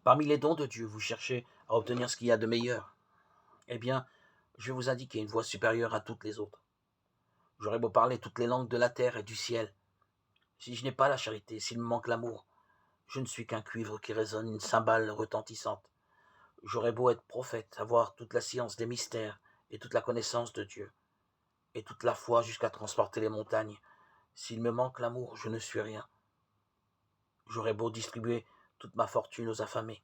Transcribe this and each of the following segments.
Parmi les dons de Dieu, vous cherchez à obtenir ce qu'il y a de meilleur. Eh bien, je vais vous indiquer une voie supérieure à toutes les autres. J'aurais beau parler toutes les langues de la terre et du ciel. Si je n'ai pas la charité, s'il me manque l'amour, je ne suis qu'un cuivre qui résonne une cymbale retentissante. J'aurais beau être prophète, avoir toute la science des mystères et toute la connaissance de Dieu, et toute la foi jusqu'à transporter les montagnes. S'il me manque l'amour, je ne suis rien. J'aurais beau distribuer toute ma fortune aux affamés.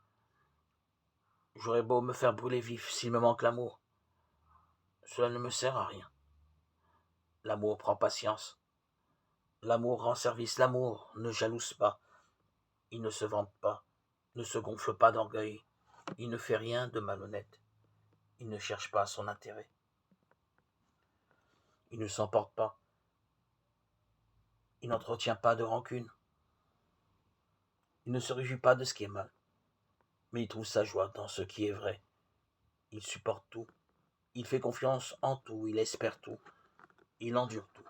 J'aurais beau me faire brûler vif, s'il me manque l'amour, cela ne me sert à rien. L'amour prend patience. L'amour rend service. L'amour ne jalouse pas. Il ne se vante pas, ne se gonfle pas d'orgueil. Il ne fait rien de malhonnête. Il ne cherche pas son intérêt. Il ne s'emporte pas. Il n'entretient pas de rancune. Il ne se réjouit pas de ce qui est mal, mais il trouve sa joie dans ce qui est vrai. Il supporte tout. Il fait confiance en tout. Il espère tout. Il endure tout.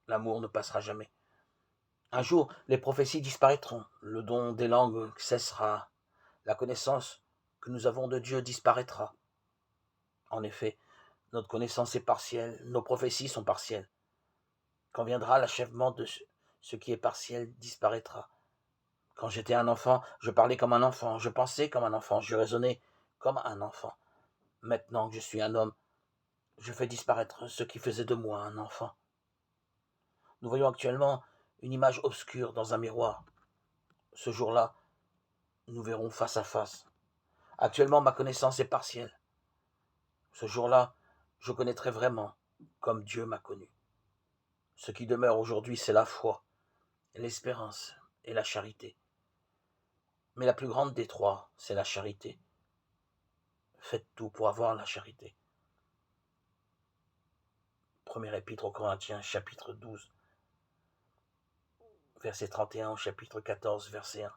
L'amour ne passera jamais. Un jour, les prophéties disparaîtront. Le don des langues cessera. La connaissance que nous avons de Dieu disparaîtra. En effet, notre connaissance est partielle. Nos prophéties sont partielles. Quand viendra l'achèvement de ce qui est partiel, disparaîtra. Quand j'étais un enfant, je parlais comme un enfant, je pensais comme un enfant, je raisonnais comme un enfant. Maintenant que je suis un homme, je fais disparaître ce qui faisait de moi un enfant. Nous voyons actuellement une image obscure dans un miroir. Ce jour-là, nous verrons face à face. Actuellement, ma connaissance est partielle. Ce jour-là, je connaîtrai vraiment comme Dieu m'a connu. Ce qui demeure aujourd'hui, c'est la foi, l'espérance et la charité. Mais la plus grande des trois, c'est la charité. Faites tout pour avoir la charité. Première épître aux Corinthiens, chapitre 12, verset 31 au chapitre 14, verset 1.